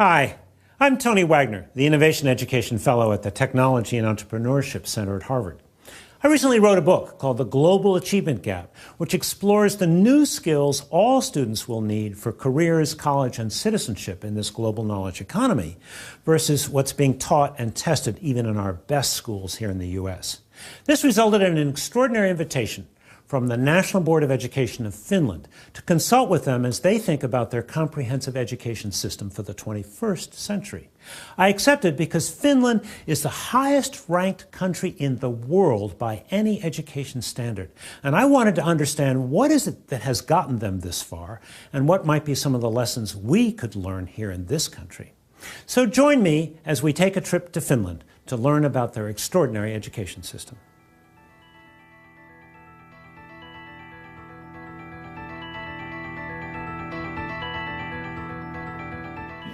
Hi, I'm Tony Wagner, the Innovation Education Fellow at the Technology and Entrepreneurship Center at Harvard. I recently wrote a book called The Global Achievement Gap, which explores the new skills all students will need for careers, college, and citizenship in this global knowledge economy versus what's being taught and tested even in our best schools here in the U.S. This resulted in an extraordinary invitation from the National Board of Education of Finland to consult with them as they think about their comprehensive education system for the 21st century. I accepted because Finland is the highest ranked country in the world by any education standard. And I wanted to understand what is it that has gotten them this far and what might be some of the lessons we could learn here in this country. So join me as we take a trip to Finland to learn about their extraordinary education system.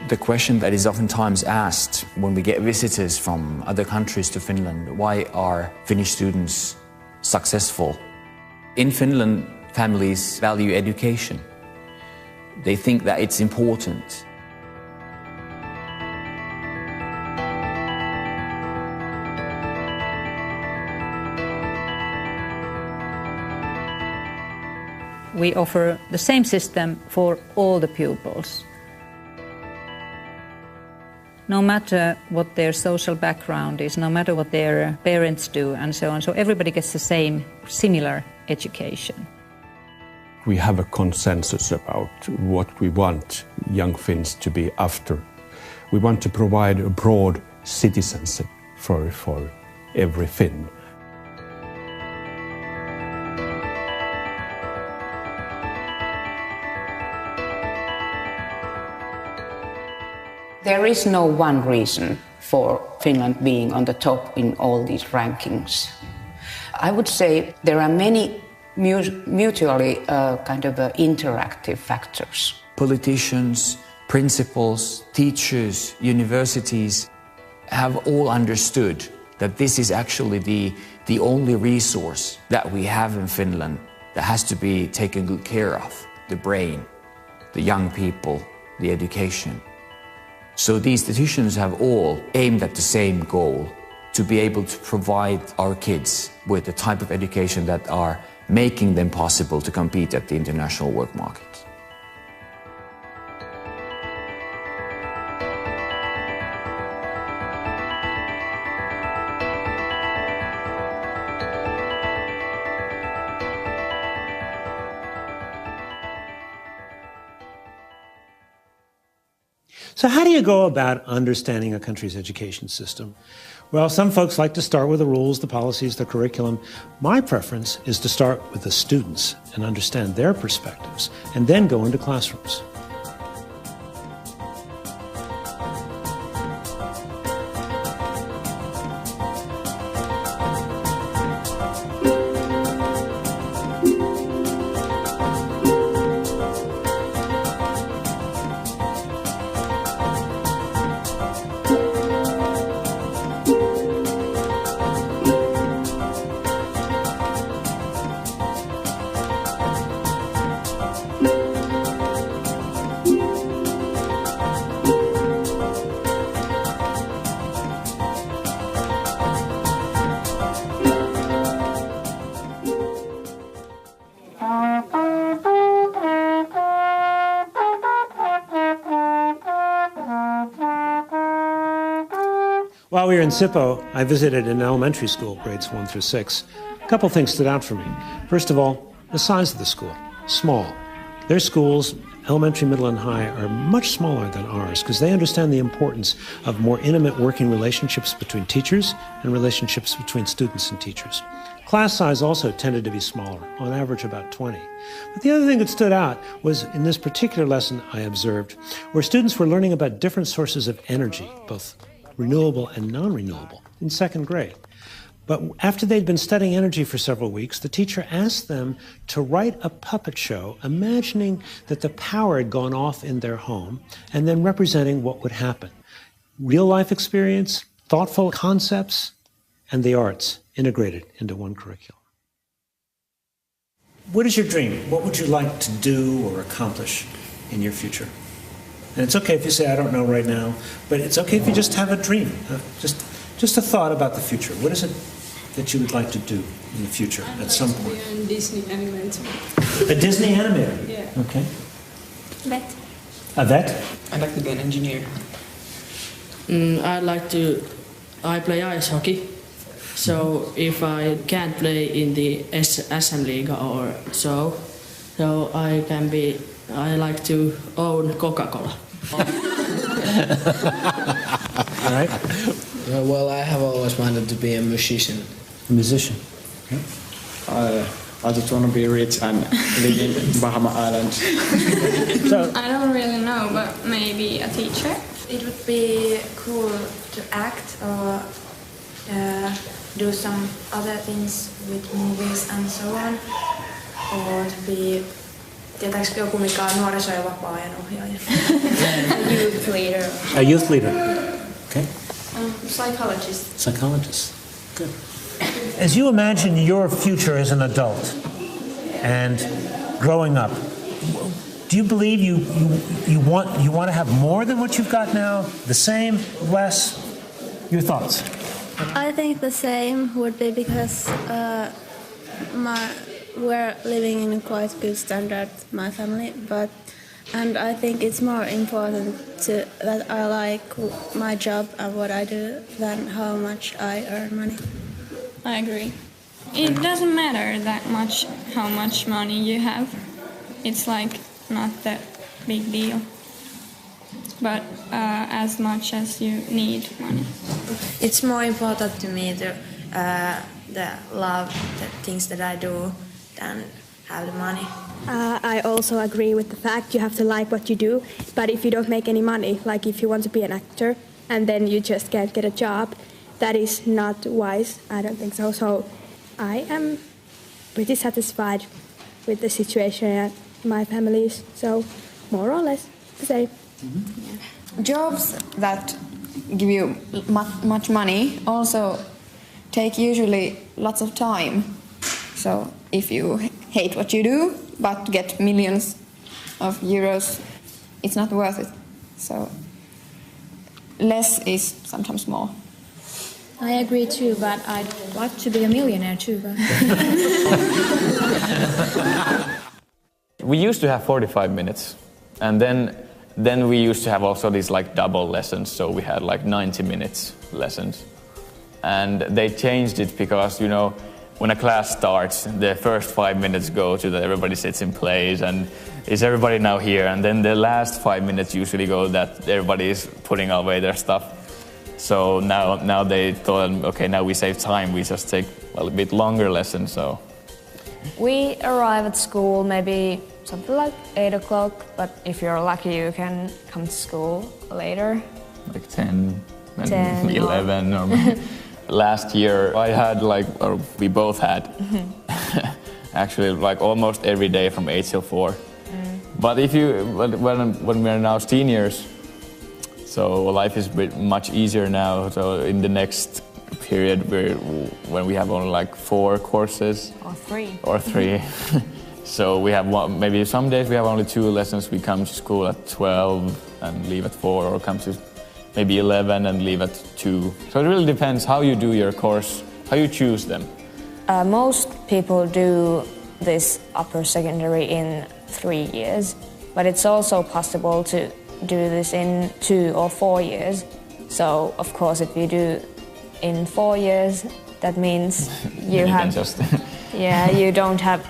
The question that is oftentimes asked when we get visitors from other countries to Finland, why are Finnish students successful? In Finland, families value education. They think that it's important. We offer the same system for all the pupils. No matter what their social background is, no matter what their parents do, and so on. So everybody gets the same, similar education. We have a consensus about what we want young Finns to be after. We want to provide a broad citizenship for every Finn. There is no one reason for Finland being on the top in all these rankings. I would say there are many mutually interactive factors. Politicians, principals, teachers, universities have all understood that this is actually the only resource that we have in Finland that has to be taken good care of, the brain, the young people, the education. So these institutions have all aimed at the same goal, to be able to provide our kids with the type of education that are making them possible to compete at the international work market. So how do you go about understanding a country's education system? Well, some folks like to start with the rules, the policies, the curriculum. My preference is to start with the students and understand their perspectives, and then go into classrooms. While we were in Sippo, I visited an elementary school, grades 1 through 6. A couple things stood out for me. First of all, the size of the school, small. Their schools, elementary, middle, and high, are much smaller than ours because they understand the importance of more intimate working relationships between teachers and relationships between students and teachers. Class size also tended to be smaller, on average about 20. But the other thing that stood out was in this particular lesson I observed, where students were learning about different sources of energy, both renewable and non-renewable, in second grade. But after they'd been studying energy for several weeks, the teacher asked them to write a puppet show, imagining that the power had gone off in their home, and then representing what would happen. Real-life experience, thoughtful concepts, and the arts integrated into one curriculum. What is your dream? What would you like to do or accomplish in your future? And it's okay if you say, I don't know right now, but it's okay if you just have a dream, just a thought about the future. What is it that you would like to do in the future at some point? A Disney animator. A Disney animator? Yeah. Okay. Vet. A vet? I'd like to be an engineer. I play ice hockey. So if I can't play in the SM League or so I like to own Coca-Cola. All right. Well, I have always wanted to be a musician. A musician. I just want to be rich and live in Bahama Islands. So, I don't really know, but maybe a teacher. It would be cool to act or do some other things with movies and so on. Or to be, tietääkö joku mikä on nuoriso- ja vapaa-ajan ohjaaja? A youth leader. a youth leader. Okay. Psychologist. Psychologist. Good. As you imagine your future as an adult and growing up, do you believe you want to have more than what you've got now? The same? Less? Your thoughts? I think the same would be because we're living in a quite good standard, my family, and I think it's more important that I like my job and what I do than how much I earn money. I agree. It doesn't matter that much how much money you have. It's like not that big deal. But as much as you need money. It's more important to me to love the things that I do than have the money. I also agree with the fact you have to like what you do, but if you don't make any money, like if you want to be an actor and then you just can't get a job, that is not wise. I don't think so. So I am pretty satisfied with the situation at my family's, so more or less the same. Mm-hmm. Yeah. Jobs that give you much money also take usually lots of time. So if you hate what you do but get millions of euros, it's not worth it. So less is sometimes more. I agree too, but I'd like to be a millionaire too. But we used to have 45 minutes, and then we used to have also these like double lessons, so we had like 90 minutes lessons. And they changed it because, you know, when a class starts, the first 5 minutes go to that everybody sits in place and is everybody now here, and then the last 5 minutes usually go that everybody is putting away their stuff. So now they thought, okay, now we save time, we just take a bit longer lessons. So we arrive at school maybe something like 8 o'clock, but if you're lucky you can come to school later. Like 10 and 11 or last year I had or we both had actually like almost every day from 8 till 4. But when we're now seniors, so life is much easier now. So in the next period, when we have only like 4 courses or 3, so we have maybe some days we have only 2 lessons. We come to school at 12 and leave at 4, or come to maybe 11 and leave at 2. So it really depends how you do your course, how you choose them. Most people do this upper secondary in 3 years, but it's also possible to do this in 2 or 4 years. So of course if you do in 4 years, that means you have you don't have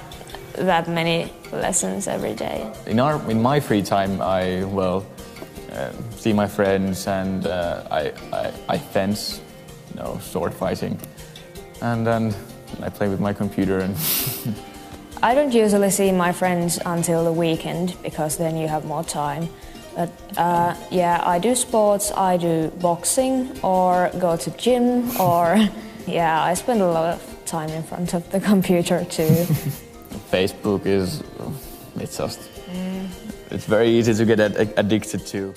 that many lessons every day. In my free time I see my friends and I fence, sword fighting, and then I play with my computer and I don't usually see my friends until the weekend because then you have more time. But I do sports, I do boxing or go to gym, or I spend a lot of time in front of the computer too. Facebook it's very easy to get addicted to.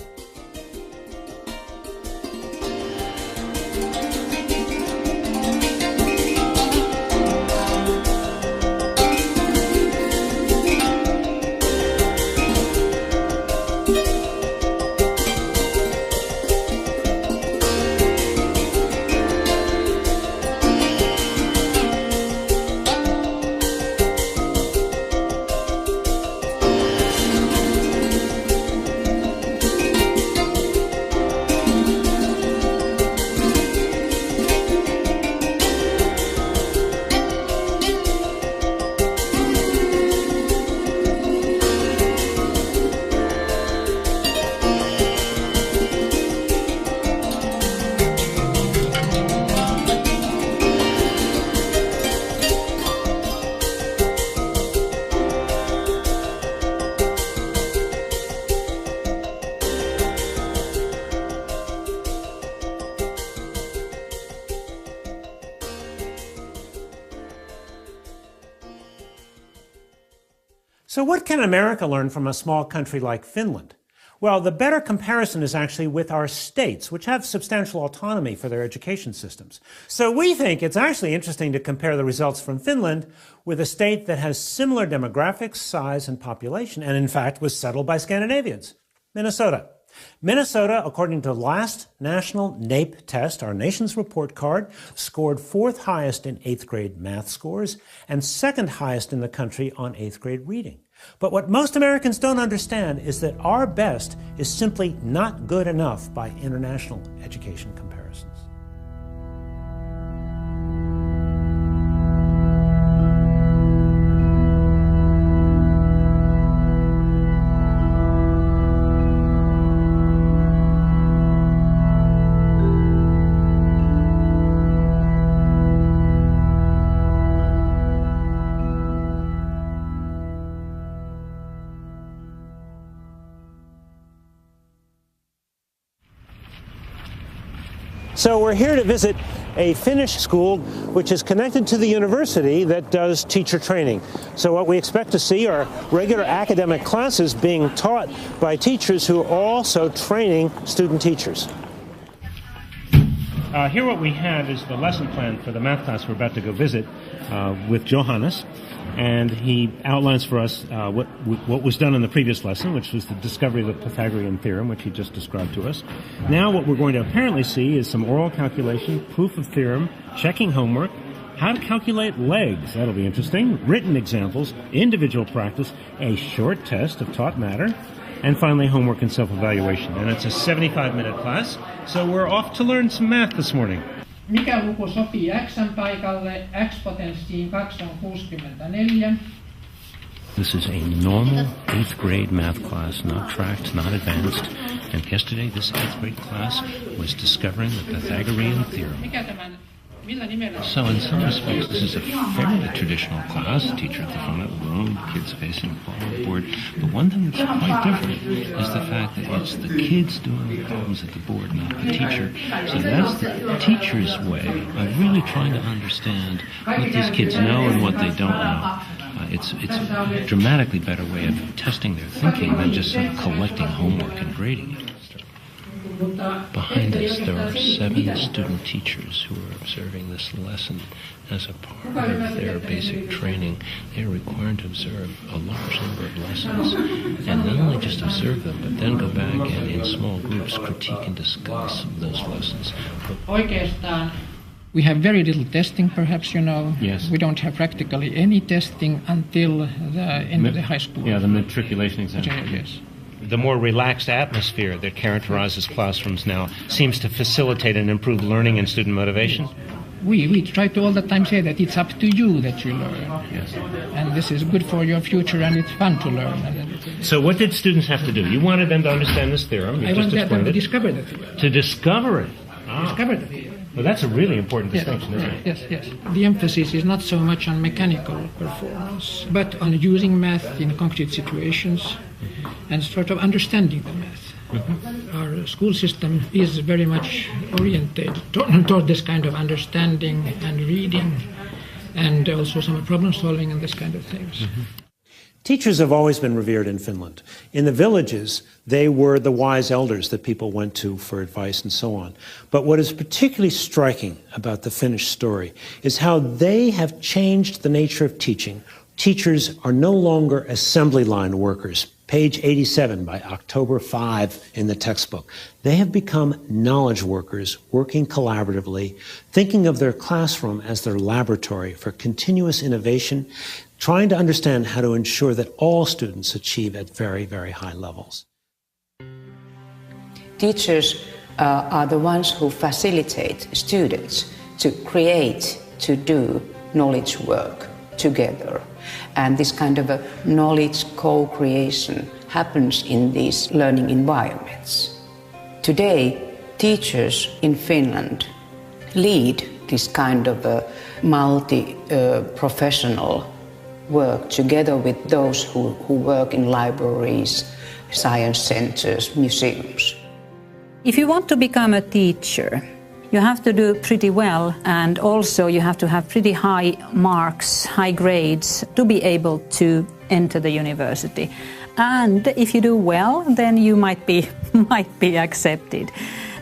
So what can America learn from a small country like Finland? Well, the better comparison is actually with our states, which have substantial autonomy for their education systems. So we think it's actually interesting to compare the results from Finland with a state that has similar demographics, size, and population, and in fact was settled by Scandinavians, Minnesota. Minnesota, according to the last national NAEP test, our nation's report card, scored 4th highest in 8th grade math scores and 2nd highest in the country on 8th grade reading. But what most Americans don't understand is that our best is simply not good enough by international education comparisons. So we're here to visit a Finnish school which is connected to the university that does teacher training. So what we expect to see are regular academic classes being taught by teachers who are also training student teachers. Here what we have is the lesson plan for the math class we're about to go visit with Johannes. And he outlines for us what was done in the previous lesson, which was the discovery of the Pythagorean theorem, which he just described to us. Now what we're going to apparently see is some oral calculation, proof of theorem, checking homework, how to calculate legs, that'll be interesting, written examples, individual practice, a short test of taught matter, and finally homework and self-evaluation. And it's a 75-minute class, so we're off to learn some math this morning. Mikä luku sopii x:n paikalle? X-potenssiin 2 on 64. This is a normal 8th grade math class, not tracked, not advanced. And yesterday this 8th grade class was discovering the Pythagorean theorem. Mikä tämän, millä nimellä? So in some respects this is a fairly traditional class, teacher at the front of the room, kids facing the blackboard. But one thing that's quite different is the fact that it's the kids doing the problems at the board, not the teacher. So that's the teacher's way of really trying to understand what these kids know and what they don't know. It's a dramatically better way of testing their thinking than just sort of collecting homework and grading it. Behind us, there are 7 student teachers who are observing this lesson as a part of their basic training. They are required to observe a large number of lessons, and not only just observe them, but then go back and in small groups critique and discuss those lessons. Oikeastaan we have very little testing, perhaps, you know. Yes. We don't have practically any testing until the end of the high school. Yeah, the matriculation exam. Yes. The more relaxed atmosphere that characterizes classrooms now seems to facilitate and improve learning and student motivation. We try to all the time say that it's up to you that you learn. Yes. And this is good for your future and it's fun to learn. So what did students have to do? You wanted them to understand this theorem. I wanted them to discover the theorem. To discover it. Discover the theorem. Well, that's a really important distinction, isn't it? Yes. The emphasis is not so much on mechanical performance, but on using math in concrete situations and sort of understanding the math. Mm-hmm. Our school system is very much oriented toward this kind of understanding and reading and also some problem solving and this kind of things. Mm-hmm. Teachers have always been revered in Finland. In the villages, they were the wise elders that people went to for advice and so on. But what is particularly striking about the Finnish story is how they have changed the nature of teaching. Teachers are no longer assembly line workers. Page 87 by October 5 in the textbook. They have become knowledge workers working collaboratively, thinking of their classroom as their laboratory for continuous innovation, trying to understand how to ensure that all students achieve at very, very high levels. Teachers are the ones who facilitate students to create, to do knowledge work together. And this kind of a knowledge co-creation happens in these learning environments. Today, teachers in Finland lead this kind of a multi-professional work together with those who work in libraries, science centers, museums. If you want to become a teacher, You have to do pretty well, and also you have to have pretty high marks, high grades to be able to enter the university. And if you do well, then you might be accepted.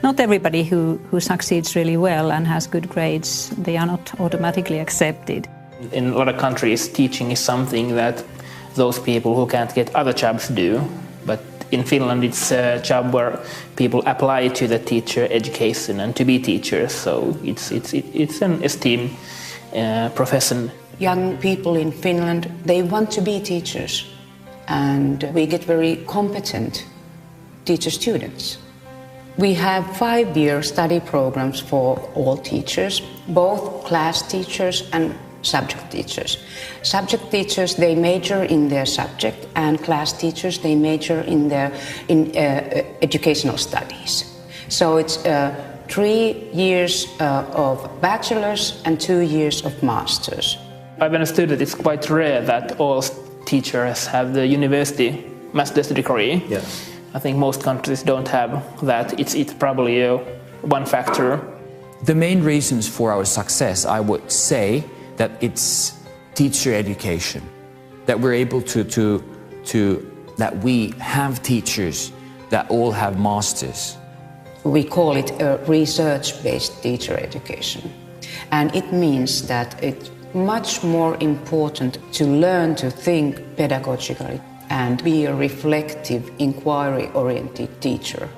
Not everybody who succeeds really well and has good grades, they are not automatically accepted. In a lot of countries, teaching is something that those people who can't get other jobs do. But in Finland, it's a job where people apply to the teacher education and to be teachers. So it's an esteemed profession. Young people in Finland, they want to be teachers. And we get very competent teacher students. We have 5-year study programs for all teachers, both class teachers and subject teachers. Subject teachers, they major in their subject, and class teachers, they major in educational studies. So it's 3 years of bachelor's and 2 years of master's. I've understood that it's quite rare that all teachers have the university master's degree. Yes. I think most countries don't have that. It's probably one factor. The main reasons for our success, I would say, that it's teacher education, that we're able that we have teachers that all have masters. We call it a research-based teacher education. And it means that it's much more important to learn to think pedagogically and be a reflective, inquiry-oriented teacher.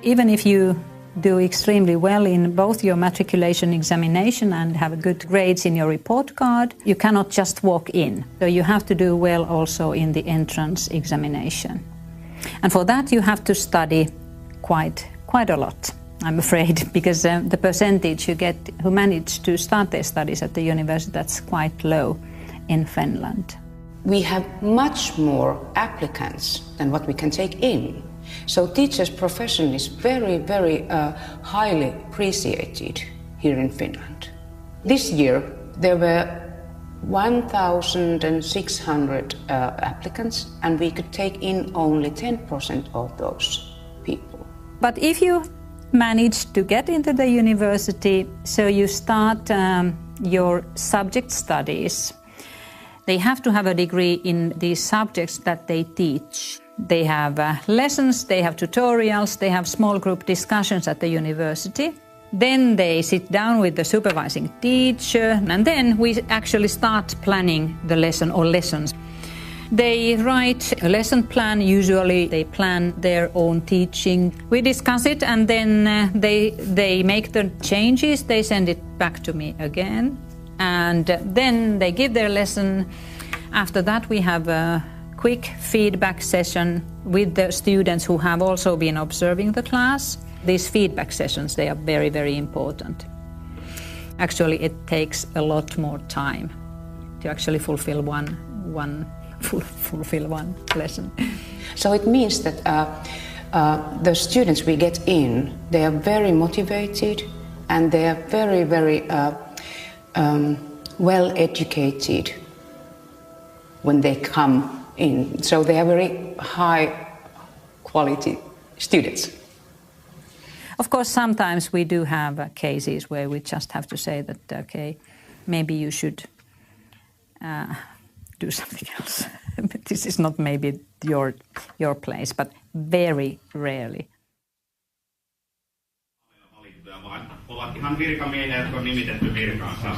Even if you do extremely well in both your matriculation examination and have good grades in your report card, you cannot just walk in. So you have to do well also in the entrance examination. And for that you have to study quite a lot, I'm afraid, because the percentage you get who manage to start their studies at the university, that's quite low in Finland. We have much more applicants than what we can take in. So teachers' profession is very, very highly appreciated here in Finland. This year there were 1,600 applicants, and we could take in only 10% of those people. But if you manage to get into the university, so you start your subject studies, they have to have a degree in these subjects that they teach. They have lessons, they have tutorials, they have small group discussions at the university. Then they sit down with the supervising teacher, and then we actually start planning the lesson or lessons. They write a lesson plan, usually they plan their own teaching. We discuss it, and then they make the changes, they send it back to me again. And then they give their lesson. After that we have a quick feedback session with the students who have also been observing the class. These feedback sessions, they are very, very important. Actually, it takes a lot more time to actually fulfill one lesson. So it means that the students we get in, they are very motivated and they are very, very well educated when they come in. So they are very high quality students. Of course, sometimes we do have cases where we just have to say that, okay, maybe you should do something else. This is not maybe your place, but very rarely. Ovat ihan virkamiehiä, jotka on nimitetty virkaansa.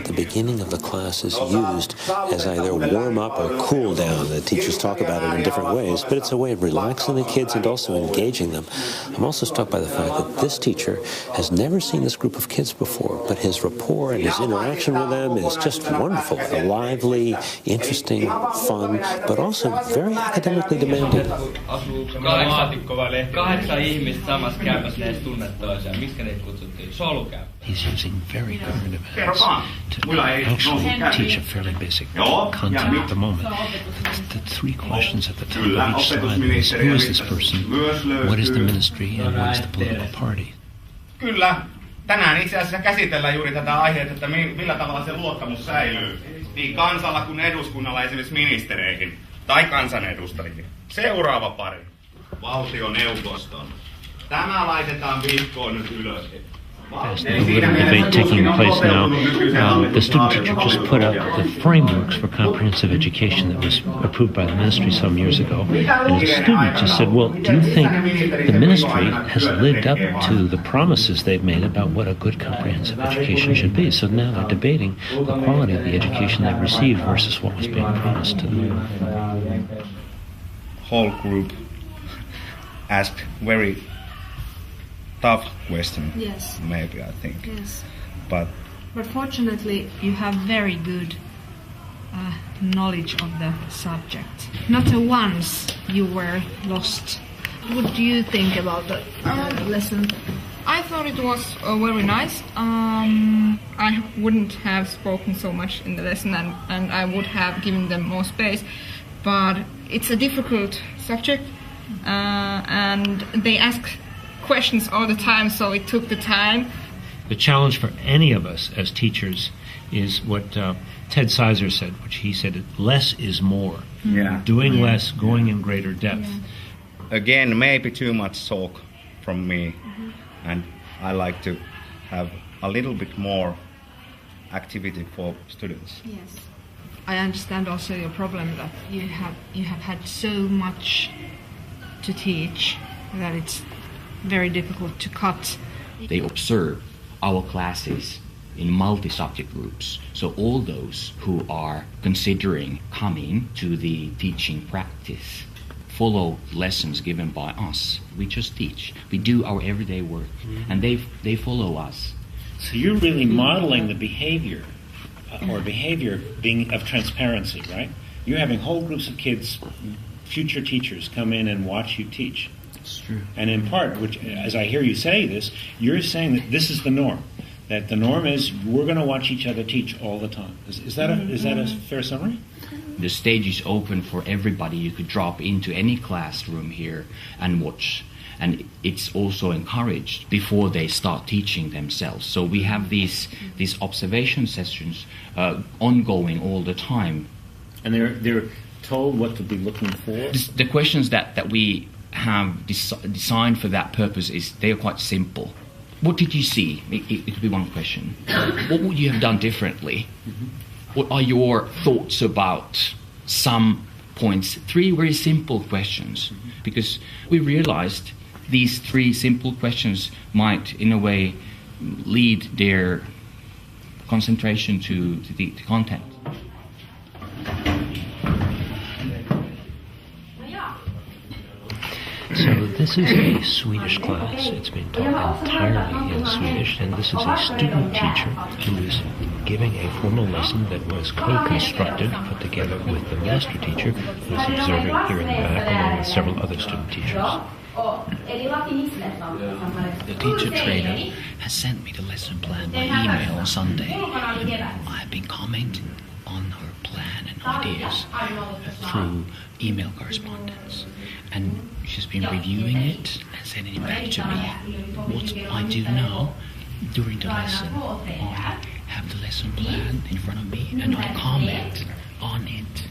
The beginning of the class is used as either warm up or cool down. The teachers talk about it in different ways, but it's a way of relaxing the kids and also engaging them. I'm also struck by the fact that this teacher has never seen this group of kids before, but his rapport and his interaction with them is just wonderful. Lively, interesting, fun, but also very academically demanding. 8 ihmistä samassa käymässä, ne edes tunne toisiaan. Miksi ne kutsuttiin? Solukäypä. He's using very current events to actually teach a fairly basic content at the moment. The 3 questions at the top of each slide is, who is this person, what is the ministry, and what is the political party? Kyllä. Tänään itse asiassa käsitellään juuri tätä aihetta, että millä tavalla se luottamus säilyy niin kansalla kuin eduskunnalla esimerkiksi ministereihin tai kansanedustajiin. Seuraava pari. valtioneuvoston. Tämä laitetaan vihkoon nyt ylös. Fascinating debate taking place now. The student teacher just put up the frameworks for comprehensive education that was approved by the ministry some years ago. And the student just said, well, do you think the ministry has lived up to the promises they've made about what a good comprehensive education should be? So now they're debating the quality of the education they've received versus what was being promised to them. Whole group asked very tough question. Yes. Maybe, I think. Yes. But fortunately, you have very good knowledge of the subject. Not once you were lost. What do you think about the lesson? I thought it was very nice. I wouldn't have spoken so much in the lesson, and I would have given them more space. But it's a difficult subject, and they ask questions all the time, so it took the time. The challenge for any of us as teachers is what Ted Sizer said, which he said, less is more. Yeah. Doing less, going in greater depth. Again, maybe too much talk from me, and I like to have a little bit more activity for students. Yes. I understand also your problem that you have had so much to teach that it's very difficult to cut. They observe our classes in multi-subject groups. So all those who are considering coming to the teaching practice follow lessons given by us. We just teach. We do our everyday work, and they follow us. So you're really modeling the behavior, or behavior being of transparency, right? You're having whole groups of kids, future teachers, come in and watch you teach. It's true. And in part, which, as I hear you say this, you're saying that this is the norm. That the norm is we're going to watch each other teach all the time. Is that a fair summary? The stage is open for everybody. You could drop into any classroom here and watch. And it's also encouraged before they start teaching themselves. So we have these observation sessions ongoing all the time. And they're told what to be looking for? The questions that we have designed for that purpose they are quite simple. What did you see? It could be one question. What would you have done differently? What are your thoughts about some points? 3 very simple questions. Because we realized these 3 simple questions might, in a way, lead their concentration to the content. So this is a Swedish class. It's been taught entirely in Swedish, and this is a student teacher who is giving a formal lesson that was co-constructed, put together with the master teacher who is observing here in the back along with several other student teachers. The teacher trainer has sent me the lesson plan by email on Sunday. I have been commenting on her plan and ideas through email correspondence. And she's been reviewing it and sending it back to me. What I do now during the lesson, I have the lesson plan in front of me and I comment on it,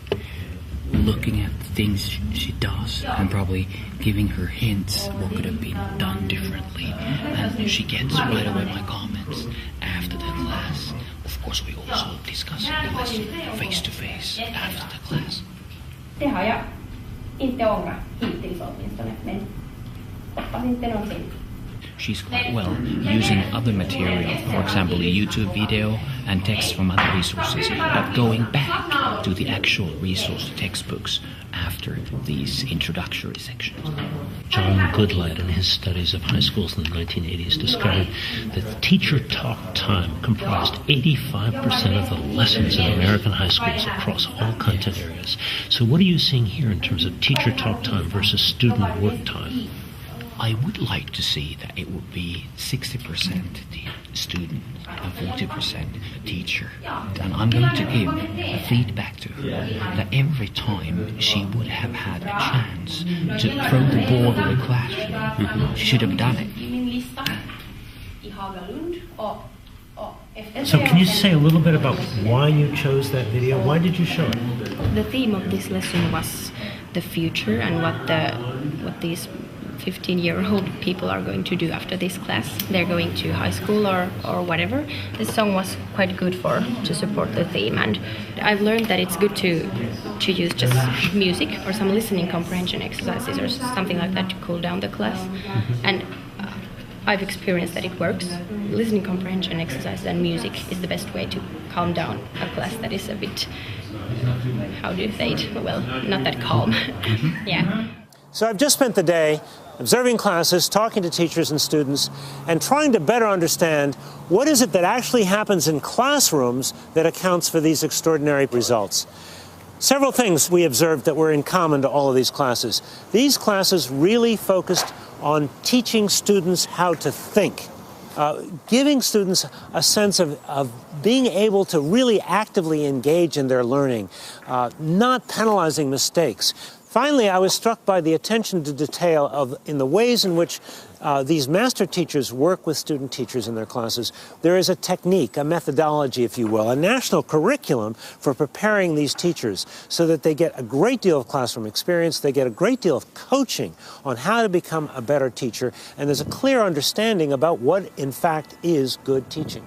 looking at the things she does and probably giving her hints what could have been done differently. And she gets right away my comments after the class. Of course, we also discuss the lesson face to face after the class. Det har jag inte ångrat hittills åtminstone, men hoppas inte någonsin. She's quite well using other material, for example, a YouTube video and text from other resources, but going back to the actual resource textbooks after these introductory sections. John Goodlad, in his studies of high schools in the 1980s, discovered that teacher talk time comprised 85% of the lessons in American high schools across all content areas. So what are you seeing here in terms of teacher talk time versus student work time? I would like to see that it would be 60% the student and 40% teacher. And I'm going to give feedback to her that every time she would have had a chance to throw the ball in the classroom, she should have done it. So can you say a little bit about why you chose that video? Why did you show it? The theme of this lesson was the future and what these 15-year-old people are going to do after this class. They're going to high school or whatever. This song was quite good to support the theme, and I've learned that it's good to use just music or some listening comprehension exercises or something like that to cool down the class. And I've experienced that it works. Listening comprehension exercises and music is the best way to calm down a class that is a bit, how do you say it? Well, not that calm. Yeah. So I've just spent the day observing classes, talking to teachers and students, and trying to better understand what is it that actually happens in classrooms that accounts for these extraordinary results. Several things we observed that were in common to all of these classes. These classes really focused on teaching students how to think, giving students a sense of being able to really actively engage in their learning, not penalizing mistakes. Finally, I was struck by the attention to detail in the ways in which these master teachers work with student teachers in their classes. There is a technique, a methodology, if you will, a national curriculum for preparing these teachers so that they get a great deal of classroom experience, they get a great deal of coaching on how to become a better teacher, and there's a clear understanding about what, in fact, is good teaching.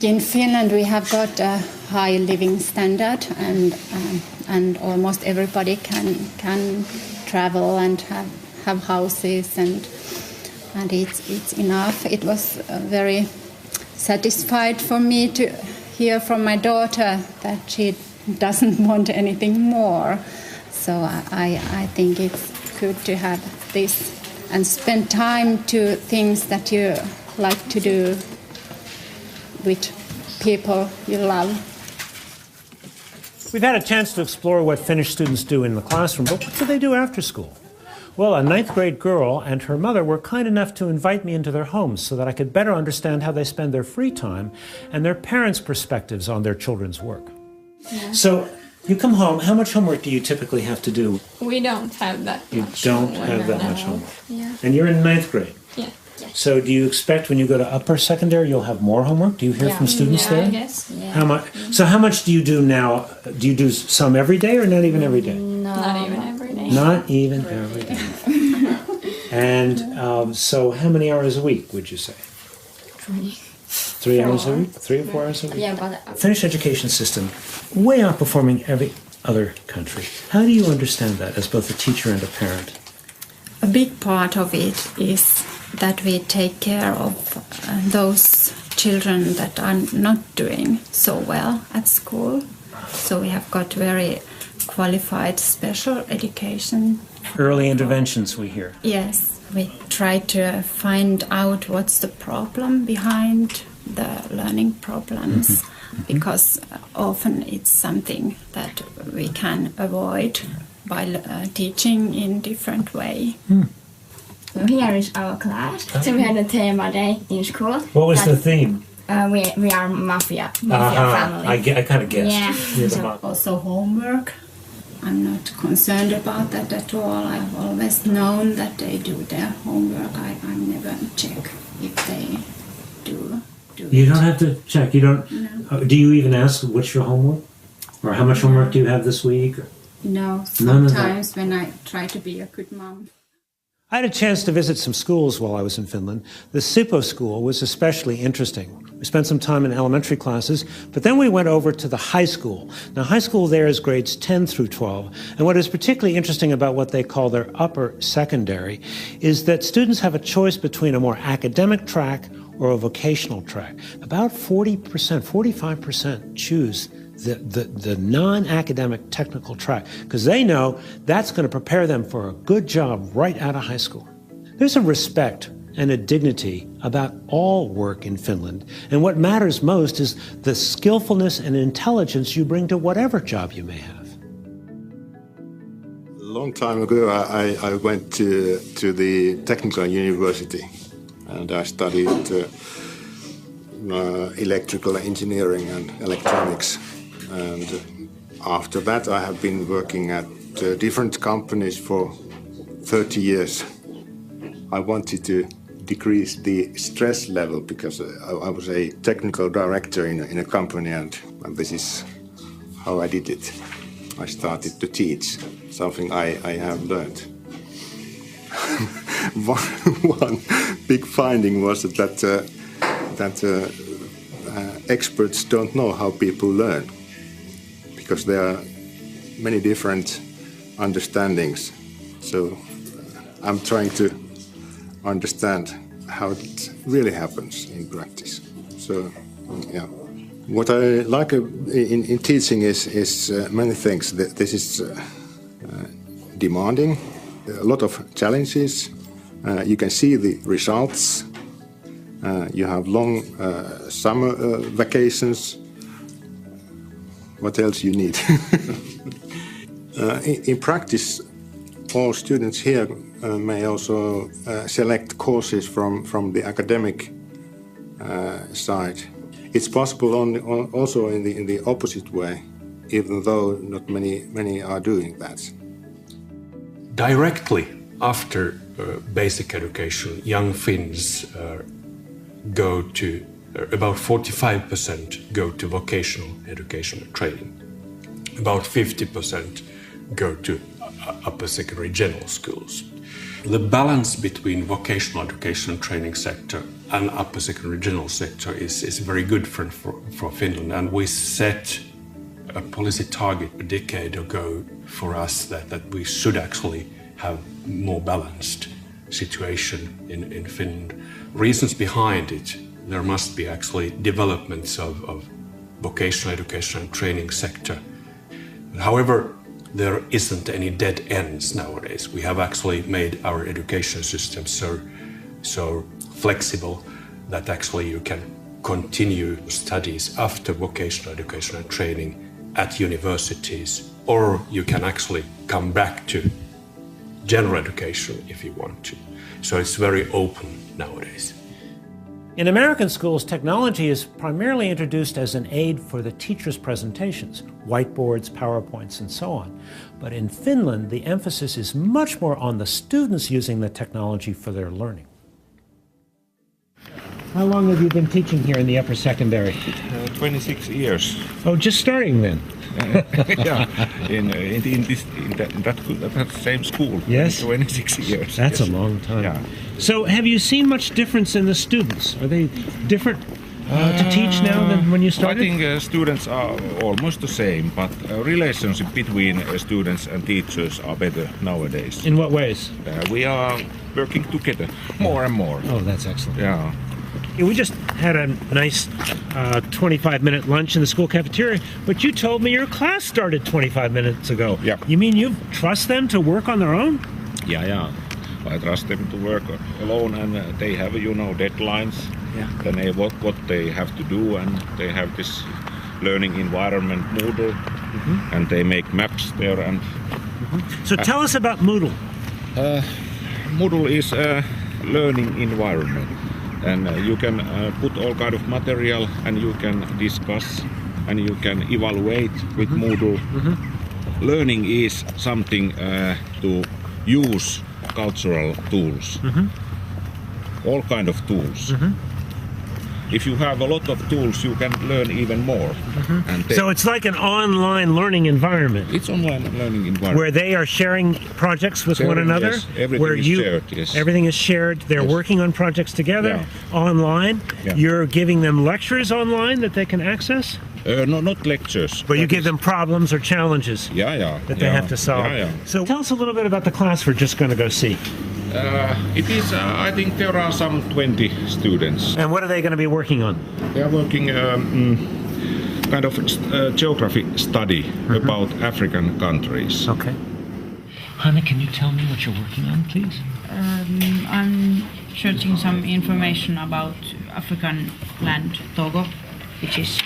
In Finland, we have got a high living standard, and almost everybody can travel and have houses, and it's enough. It was very satisfied for me to hear from my daughter that she doesn't want anything more. So I think it's good to have this and spend time to things that you like to do with people you love. We've had a chance to explore what Finnish students do in the classroom, but what do they do after school? Well, a 9th grade girl and her mother were kind enough to invite me into their homes so that I could better understand how they spend their free time and their parents' perspectives on their children's work. Yeah. So, you come home, how much homework do you typically have to do? We don't have that much. You don't have that much homework. Yeah. And you're in 9th grade? Yeah. So do you expect when you go to upper secondary you'll have more homework? Do you hear from students there? I guess. Yeah. How much? So how much do you do now? Do you do some every day or not even every day? No. Not even every day. Not even every day. And so how many hours a week would you say? 3 hours a week? 3 or 4 hours a week? Yeah, but Finnish education system, way outperforming every other country. How do you understand that as both a teacher and a parent? A big part of it is that we take care of those children that are not doing so well at school. So we have got very qualified special education. Early interventions we hear. Yes, we try to find out what's the problem behind the learning problems, because often it's something that we can avoid by teaching in different way. So here is our class. So we had a theme day in school. What was the theme? We are mafia family. I kind of guessed. Yeah. So also homework. I'm not concerned about that at all. I've always known that they do their homework. I never check if they do You don't have to check. You don't. No. Do you even ask what's your homework, or how much homework do you have this week? No. Sometimes when I try to be a good mom. I had a chance to visit some schools while I was in Finland. The Sippo school was especially interesting. We spent some time in elementary classes, but then we went over to the high school. Now, high school there is grades 10 through 12, and what is particularly interesting about what they call their upper secondary is that students have a choice between a more academic track or a vocational track. About 40%, 45% choose the non-academic technical track, because they know that's going to prepare them for a good job right out of high school. There's a respect and a dignity about all work in Finland. And what matters most is the skillfulness and intelligence you bring to whatever job you may have. A long time ago, I went to the technical university, and I studied electrical engineering and electronics. And after that, I have been working at different companies for 30 years. I wanted to decrease the stress level because I was a technical director in a company, and this is how I did it. I started to teach something I have learned. One big finding was that experts don't know how people learn, because there are many different understandings. So I'm trying to understand how it really happens in practice. So, yeah. What I like in teaching is many things. This is demanding, a lot of challenges. You can see the results. You have long summer vacations. What else you need? In practice, all students here may also select courses from the academic side. It's possible also in the opposite way, even though not many are doing that. Directly after basic education, young Finns go to, about 45% go to vocational education and training. About 50% go to upper secondary general schools. The balance between vocational education and training sector and upper secondary general sector is very good for Finland, and we set a policy target a decade ago for us that we should actually have more balanced situation in Finland. Reasons behind it, there must be actually developments of vocational education and training sector. However, there isn't any dead ends nowadays. We have actually made our education system so flexible that actually you can continue studies after vocational education and training at universities, or you can actually come back to general education if you want to. So it's very open nowadays. In American schools, technology is primarily introduced as an aid for the teacher's presentations, whiteboards, PowerPoints, and so on. But in Finland, the emphasis is much more on the students using the technology for their learning. How long have you been teaching here in the upper secondary? 26 years. Oh, just starting then? Yeah, in that same school. Yes? 26 years. That's yes. a long time. Yeah. So have you seen much difference in the students? Are they different to teach now than when you started? I think students are almost the same, but relationship between students and teachers are better nowadays. In what ways? We are working together more and more. Oh, that's excellent. Yeah. We just had a nice 25-minute lunch in the school cafeteria, but you told me your class started 25 minutes ago. Yeah. You mean you trust them to work on their own? Yeah. I trust them to work alone, and they have, deadlines. Yeah. Then what they have to do, and they have this learning environment, Moodle, and they make maps there. And So tell us about Moodle. Moodle is a learning environment. And you can put all kind of material, and you can discuss, and you can evaluate with Moodle. Learning is something to use cultural tools, all kind of tools. If you have a lot of tools, you can learn even more. And So it's like an online learning environment. It's online learning environment. Where they are sharing projects with one another? Yes. Everything is shared, yes. Everything is shared. They're working on projects together online. Yeah. You're giving them lectures online that they can access? No, not lectures. But you give them problems or challenges that they have to solve. So tell us a little bit about the class we're just going to go see. It is, I think there are some 20 students. And what are they going to be working on? They are working kind of geography study about African countries. Okay. Hanna, can you tell me what you're working on, please? I'm searching some information about African land Togo, which is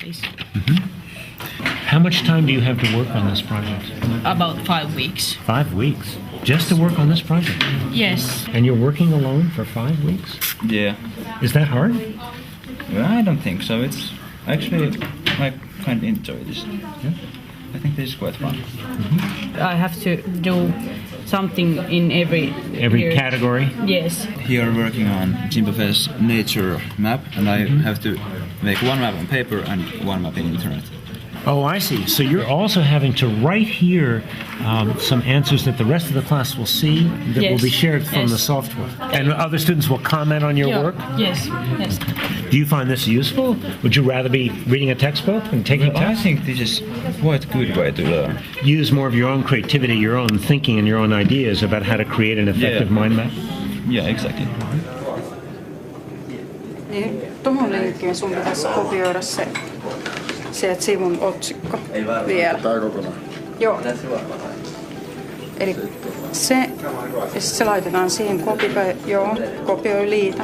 this. How much time do you have to work on this project? About 5 weeks. 5 weeks? Just to work on this project? Yes. And you're working alone for 5 weeks? Yeah. Is that hard? Well, I don't think so. It's actually, I kind of enjoy this. Yeah. I think this is quite fun. I have to do something in every category? Yes. Here working on Zimbabwe's nature map, and I have to make one map on paper and one map in internet. Oh, I see. So you're also having to write here some answers that the rest of the class will see that will be shared from the software. And other students will comment on your work? Yes, yes. Do you find this useful? Would you rather be reading a textbook and taking tests? I think this is quite a good way to learn. Use more of your own creativity, your own thinking, and your own ideas about how to create an effective mind map? Yeah, exactly. Niin, tuohon linkkiin sun pitäisi kopioida se sieltä sivun otsikko vielä. Tää kokonaan? Joo. Eli se, ja sit se laitetaan siihen kopioi liitä.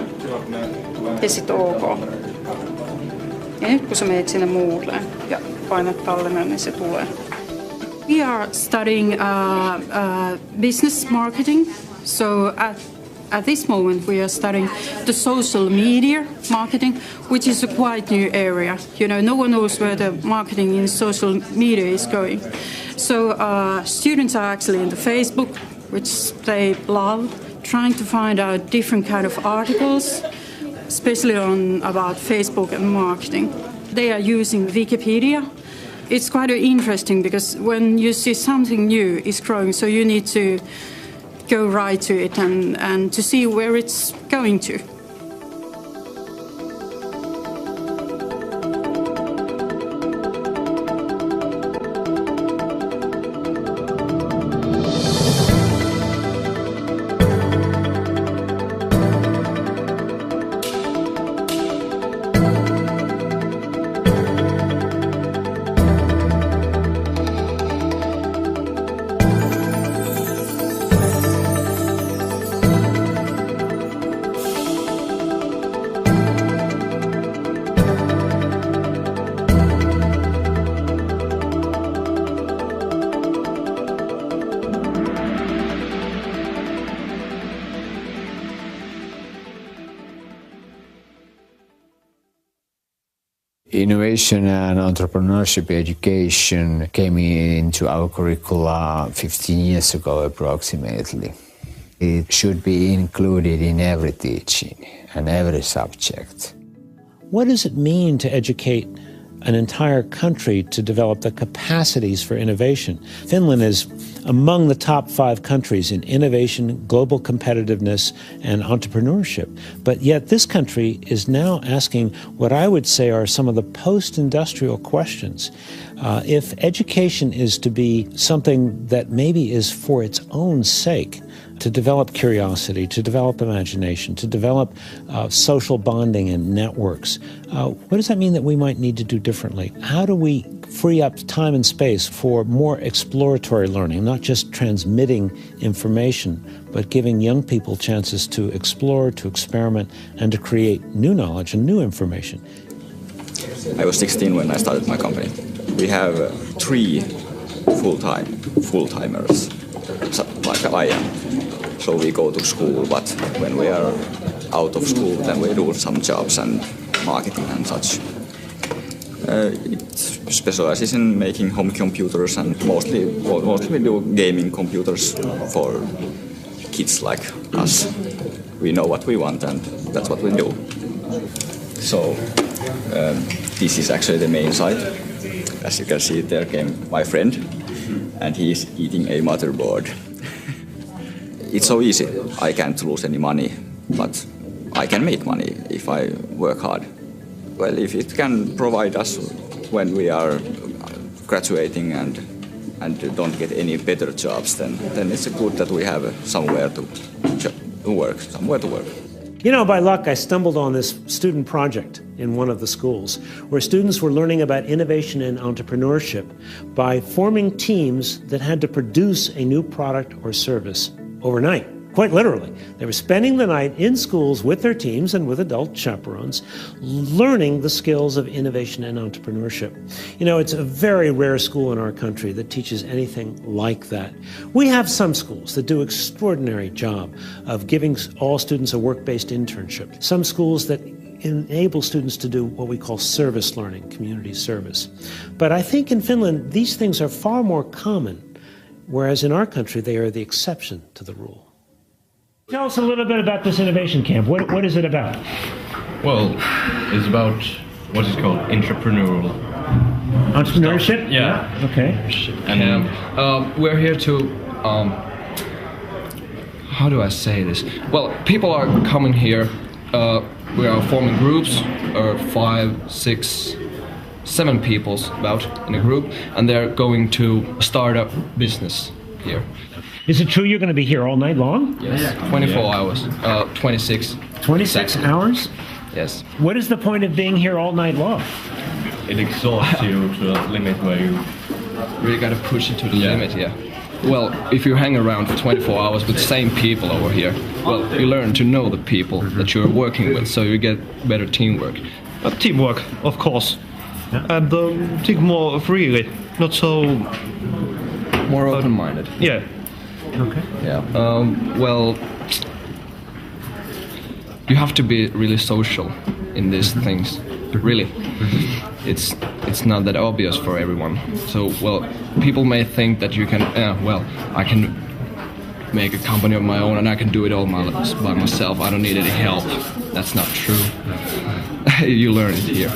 Ja sit OK. Ja nyt kun sä menet sinne Moodleen ja painat tallennan, niin se tulee. We are studying business marketing, so at this moment, we are studying the social media marketing, which is a quite new area. You know, no one knows where the marketing in social media is going. So students are actually in the Facebook, which they love, trying to find out different kind of articles, especially about Facebook and marketing. They are using Wikipedia. It's quite interesting because when you see something new is growing, so you need to go right to it and to see where it's going to. Innovation and entrepreneurship education came into our curricula 15 years ago approximately. It should be included in every teaching and every subject. What does it mean to educate an entire country to develop the capacities for innovation? Finland is among the top 5 countries in innovation, global competitiveness, and entrepreneurship. But yet this country is now asking what I would say are some of the post-industrial questions. If education is to be something that maybe is for its own sake, to develop curiosity, to develop imagination, to develop social bonding and networks, what does that mean that we might need to do differently? How do we free up time and space for more exploratory learning, not just transmitting information, but giving young people chances to explore, to experiment, and to create new knowledge and new information? I was 16 when I started my company. We have 3 full-timers, like I am. So we go to school, but when we are out of school, then we do some jobs and marketing and such. It specializes in making home computers, and mostly we do gaming computers for kids like us. We know what we want, and that's what we do. So this is actually the main site. As you can see, there came my friend, and he's eating a motherboard. It's so easy. I can't lose any money, but I can make money if I work hard. Well, if it can provide us when we are graduating and don't get any better jobs, then it's good that we have somewhere to work. You know, by luck, I stumbled on this student project in one of the schools where students were learning about innovation and entrepreneurship by forming teams that had to produce a new product or service overnight. Quite literally. They were spending the night in schools with their teams and with adult chaperones, learning the skills of innovation and entrepreneurship. You know, it's a very rare school in our country that teaches anything like that. We have some schools that do an extraordinary job of giving all students a work-based internship. Some schools that enable students to do what we call service learning, community service. But I think in Finland, these things are far more common, whereas in our country, they are the exception to the rule. Tell us a little bit about this innovation camp. What is it about? Well, it's about what is called entrepreneurial entrepreneurship. Stuff. Yeah. Okay. And we're here to how do I say this? Well, people are coming here. We are forming groups, 5, 6, 7 people about in a group, and they're going to start a business here. Is it true you're going to be here all night long? Yes, 24 hours, 26. 26 hours? Yes. What is the point of being here all night long? It exhausts you to a limit where you really got to push it to the limit, yeah. Well, if you hang around for 24 hours with the same people over here, well, you learn to know the people that you're working with, so you get better teamwork. Teamwork, of course. And think more freely, not so... More open-minded. Yeah. Okay. Yeah. Well, you have to be really social in these things. Really. It's not that obvious for everyone. So, well, people may think that you can, well, I can make a company of my own and I can do it all by myself. I don't need any help. That's not true. You learn it here.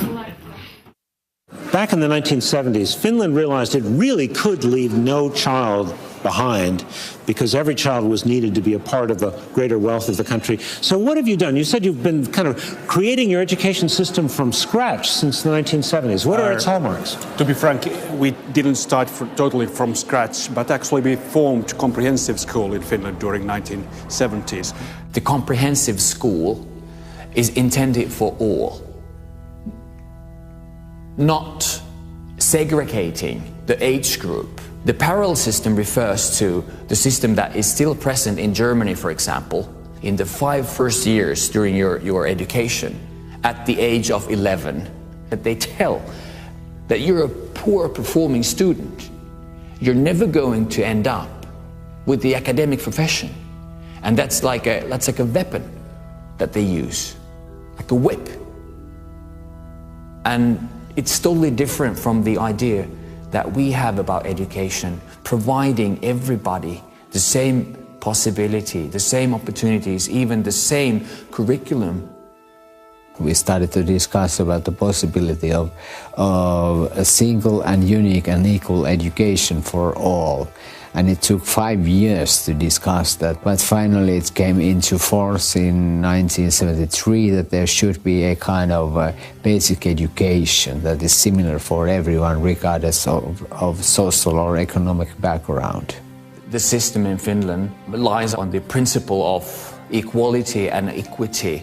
Back in the 1970s, Finland realized it really could leave no child behind because every child was needed to be a part of the greater wealth of the country. So what have you done? You said you've been kind of creating your education system from scratch since the 1970s. What are its hallmarks? To be frank, we didn't start totally from scratch, but actually we formed comprehensive school in Finland during 1970s. The comprehensive school is intended for all, not segregating the age group. The parallel system refers to the system that is still present in Germany, for example, in the 5 first years during your education, at the age of 11, that they tell that you're a poor performing student. You're never going to end up with the academic profession. And that's like a weapon that they use, like a whip. And it's totally different from the idea that we have about education, providing everybody the same possibility, the same opportunities, even the same curriculum. We started to discuss about the possibility of a single and unique and equal education for all. And it took 5 years to discuss that, but finally it came into force in 1973 that there should be a kind of basic education that is similar for everyone regardless of social or economic background. The system in Finland relies on the principle of equality and equity.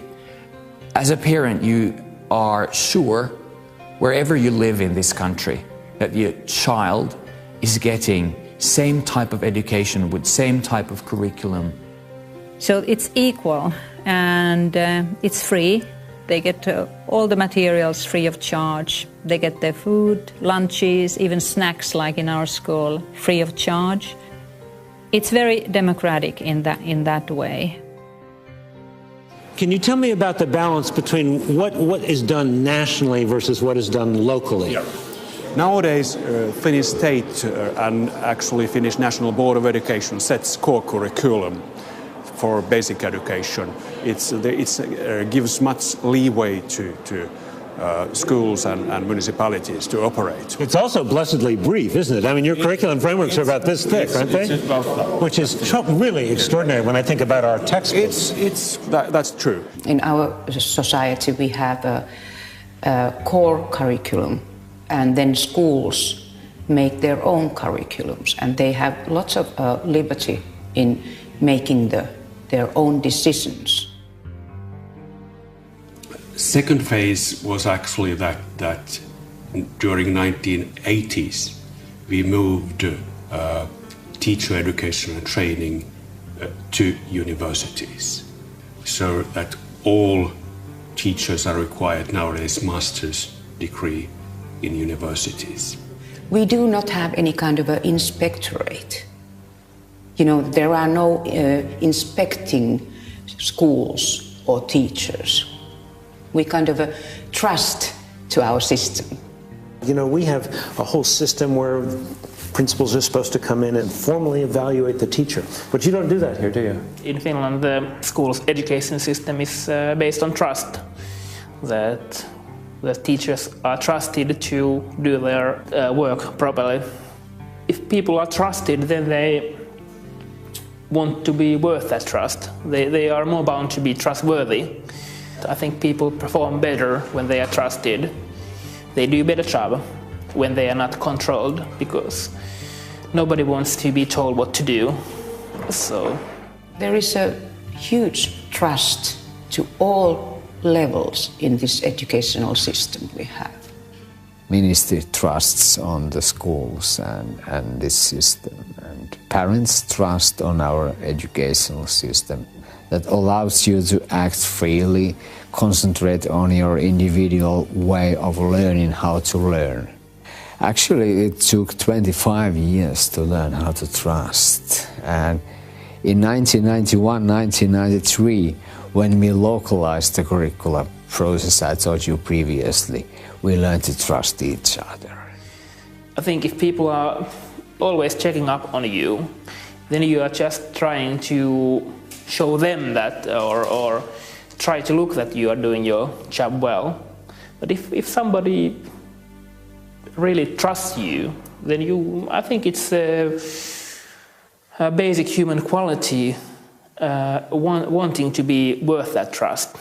As a parent, you are sure, wherever you live in this country, that your child is getting same type of education with same type of curriculum. So it's equal and it's free. They get all the materials free of charge. They get their food, lunches, even snacks like in our school, free of charge. It's very democratic in that way. Can you tell me about the balance between what is done nationally versus what is done locally? Yeah. Nowadays, Finnish state and actually Finnish National Board of Education sets core curriculum for basic education. It gives much leeway to schools and municipalities to operate. It's also blessedly brief, isn't it? I mean, your curriculum frameworks are about this thick, aren't they? Which is really extraordinary when I think about our textbooks. That's true. In our society, we have a core curriculum, and then schools make their own curriculums, and they have lots of liberty in making their own decisions. Second phase was actually that during 1980s we moved teacher education and training to universities, so that all teachers are required nowadays master's degree in universities. We do not have any kind of an inspectorate. You know, there are no inspecting schools or teachers. We kind of trust to our system. You know, we have a whole system where principals are supposed to come in and formally evaluate the teacher. But you don't do that here, do you? In Finland, the school's education system is based on trust. That the teachers are trusted to do their work properly. If people are trusted, then they want to be worth that trust. They are more bound to be trustworthy. I think people perform better when they are trusted. They do a better job when they are not controlled, because nobody wants to be told what to do. So there is a huge trust to all levels in this educational system we have. Ministry trusts on the schools and this system, and parents trust on our educational system that allows you to act freely, concentrate on your individual way of learning how to learn. Actually, it took 25 years to learn how to trust. And in 1991, 1993, when we localized the curriculum process I told you previously, we learned to trust each other. I think if people are always checking up on you, then you are just trying to show them that, or try to look that you are doing your job well. But if somebody really trusts you, then I think it's a basic human quality, wanting to be worth that trust.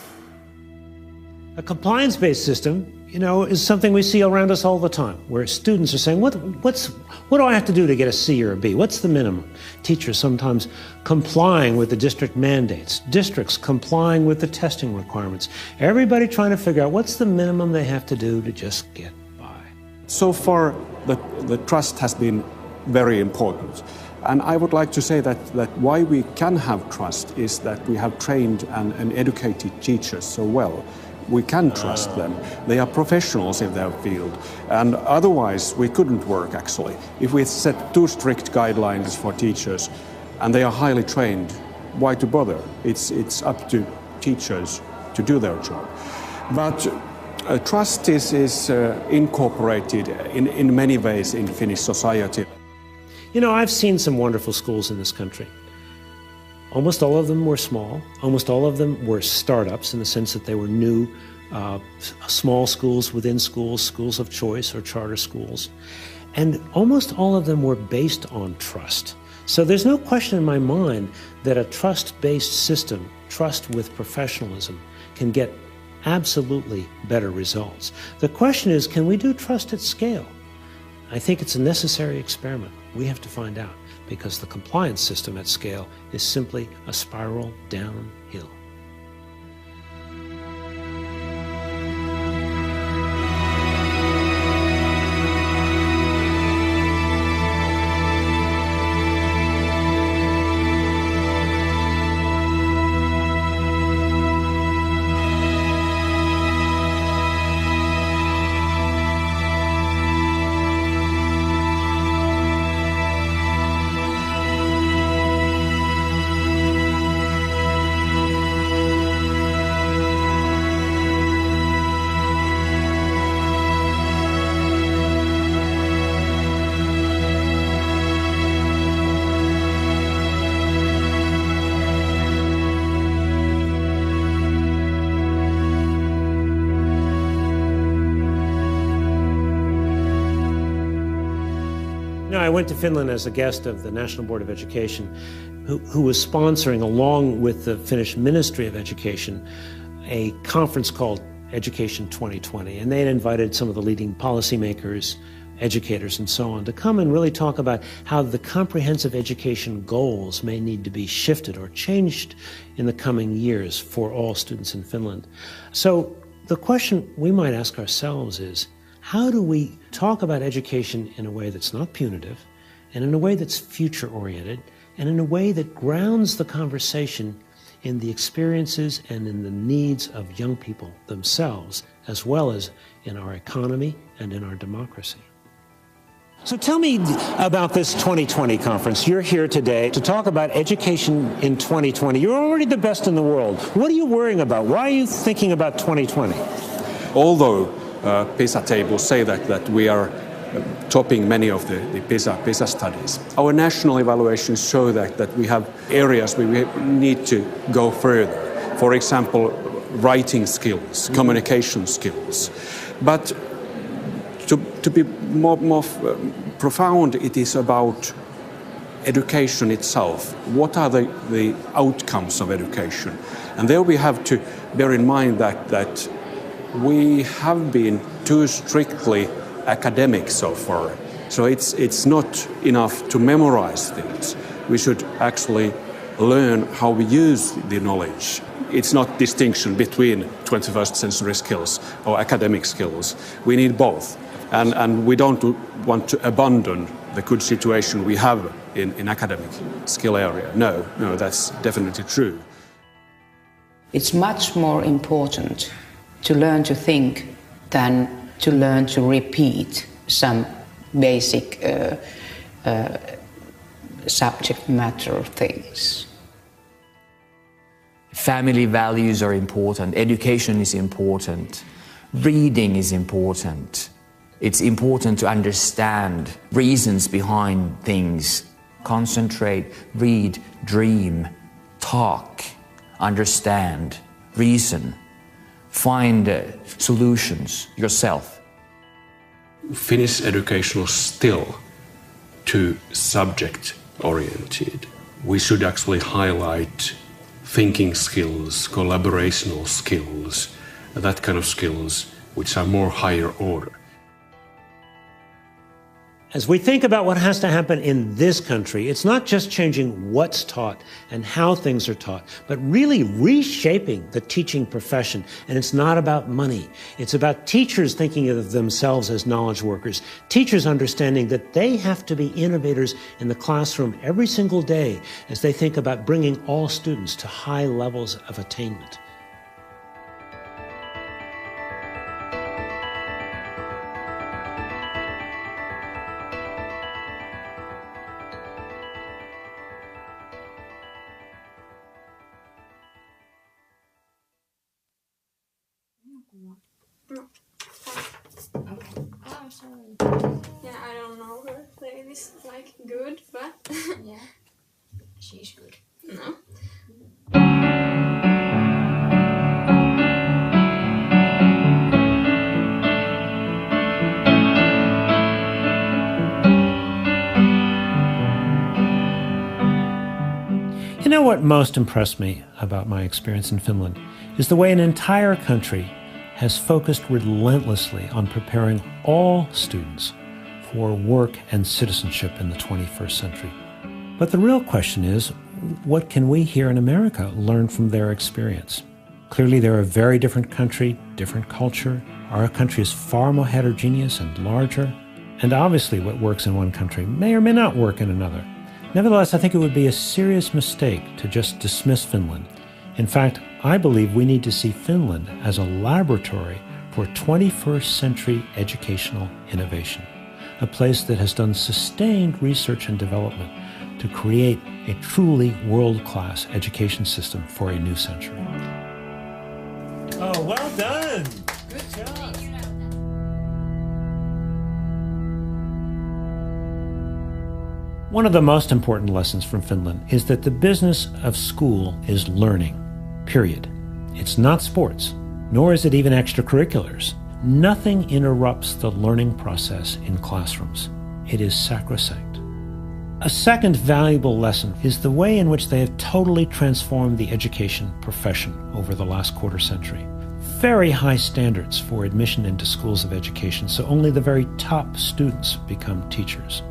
A compliance-based system, you know, is something we see around us all the time, where students are saying, what do I have to do to get a C or a B? What's the minimum? Teachers sometimes complying with the district mandates, districts complying with the testing requirements, everybody trying to figure out what's the minimum they have to do to just get by. So far, the trust has been very important. And I would like to say that why we can have trust is that we have trained and educated teachers so well. We can trust them. They are professionals in their field. And otherwise, we couldn't work, actually. If we set too strict guidelines for teachers and they are highly trained, why to bother? It's up to teachers to do their job. But trust is incorporated in many ways in Finnish society. You know, I've seen some wonderful schools in this country. Almost all of them were small. Almost all of them were startups in the sense that they were new, small schools within schools, schools of choice or charter schools. And almost all of them were based on trust. So there's no question in my mind that a trust-based system, trust with professionalism, can get absolutely better results. The question is, can we do trust at scale? I think it's a necessary experiment. We have to find out, because the compliance system at scale is simply a spiral downhill. I went to Finland as a guest of the National Board of Education, who was sponsoring, along with the Finnish Ministry of Education, a conference called Education 2020. And they had invited some of the leading policymakers, educators, and so on to come and really talk about how the comprehensive education goals may need to be shifted or changed in the coming years for all students in Finland. So the question we might ask ourselves is, how do we talk about education in a way that's not punitive and in a way that's future-oriented and in a way that grounds the conversation in the experiences and in the needs of young people themselves, as well as in our economy and in our democracy. So tell me about this 2020 conference. You're here today to talk about education in 2020. You're already the best in the world. What are you worrying about? Why are you thinking about 2020? Although PISA tables say that we are topping many of the PISA studies, our national evaluations show that we have areas where we need to go further. For example, writing skills, communication skills. But to be more profound, it is about education itself. What are the outcomes of education? And there we have to bear in mind that we have been too strictly academic so far. So it's not enough to memorize things. We should actually learn how we use the knowledge. It's not distinction between 21st century skills or academic skills. We need both. And we don't want to abandon the good situation we have in academic skill area. No, that's definitely true. It's much more important to learn to think than to learn to repeat some basic subject matter things. Family values are important, education is important, reading is important. It's important to understand reasons behind things. Concentrate, read, dream, talk, understand, reason, find solutions yourself. Finnish education is still too subject-oriented. We should actually highlight thinking skills, collaborational skills, that kind of skills which are more higher order. As we think about what has to happen in this country, it's not just changing what's taught and how things are taught, but really reshaping the teaching profession. And it's not about money. It's about teachers thinking of themselves as knowledge workers, teachers understanding that they have to be innovators in the classroom every single day as they think about bringing all students to high levels of attainment. Oh, sorry. Yeah, I don't know her playing this like good, but yeah, she's good. No. You know what most impressed me about my experience in Finland is the way an entire country has focused relentlessly on preparing all students for work and citizenship in the 21st century. But the real question is, what can we here in America learn from their experience? Clearly, they're a very different country, different culture. Our country is far more heterogeneous and larger. And obviously, what works in one country may or may not work in another. Nevertheless, I think it would be a serious mistake to just dismiss Finland. In fact, I believe we need to see Finland as a laboratory for 21st century educational innovation, a place that has done sustained research and development to create a truly world-class education system for a new century. Oh, well done! Good job! One of the most important lessons from Finland is that the business of school is learning, period. It's not sports, nor is it even extracurriculars. Nothing interrupts the learning process in classrooms. It is sacrosanct. A second valuable lesson is the way in which they have totally transformed the education profession over the last quarter century. Very high standards for admission into schools of education, so only the very top students become teachers.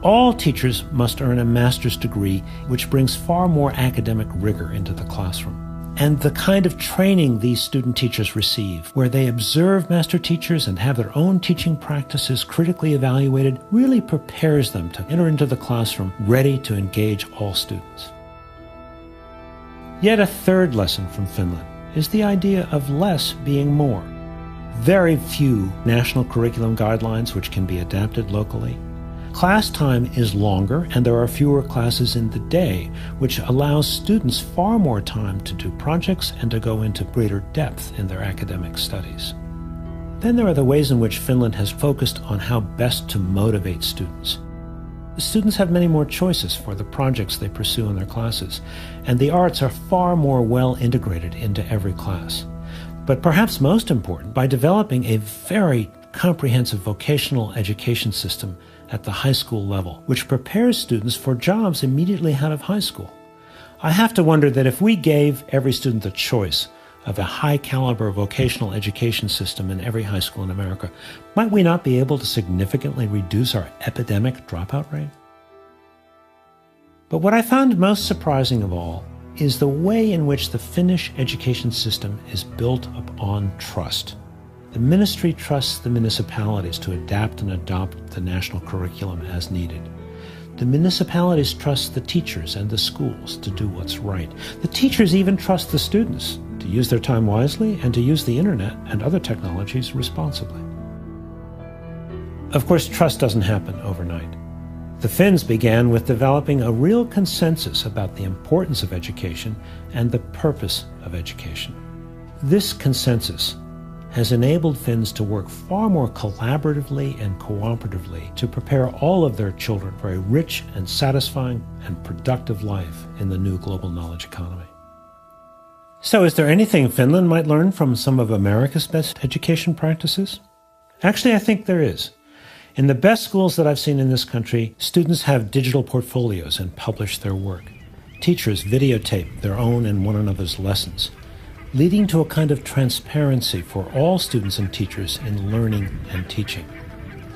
All teachers must earn a master's degree, which brings far more academic rigor into the classroom. and the kind of training these student teachers receive, where they observe master teachers and have their own teaching practices critically evaluated, really prepares them to enter into the classroom ready to engage all students. Yet a third lesson from Finland is the idea of less being more. Very few national curriculum guidelines which can be adapted locally. Class time is longer, and there are fewer classes in the day, which allows students far more time to do projects and to go into greater depth in their academic studies. Then there are the ways in which Finland has focused on how best to motivate students. The students have many more choices for the projects they pursue in their classes, and the arts are far more well integrated into every class. But perhaps most important, by developing a very comprehensive vocational education system at the high school level, which prepares students for jobs immediately out of high school. I have to wonder that if we gave every student the choice of a high-caliber vocational education system in every high school in America, might we not be able to significantly reduce our epidemic dropout rate? But what I found most surprising of all is the way in which the Finnish education system is built upon trust. The ministry trusts the municipalities to adapt and adopt the national curriculum as needed. The municipalities trust the teachers and the schools to do what's right. The teachers even trust the students to use their time wisely and to use the internet and other technologies responsibly. Of course, trust doesn't happen overnight. The Finns began with developing a real consensus about the importance of education and the purpose of education. This consensus has enabled Finns to work far more collaboratively and cooperatively to prepare all of their children for a rich and satisfying and productive life in the new global knowledge economy. So is there anything Finland might learn from some of America's best education practices? Actually, I think there is. In the best schools that I've seen in this country, students have digital portfolios and publish their work. Teachers videotape their own and one another's lessons, leading to a kind of transparency for all students and teachers in learning and teaching.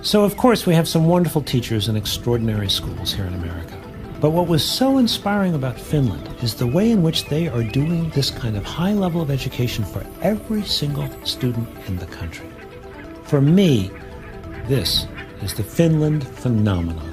So, of course, we have some wonderful teachers in extraordinary schools here in America. But what was so inspiring about Finland is the way in which they are doing this kind of high level of education for every single student in the country. For me, this is the Finland phenomenon.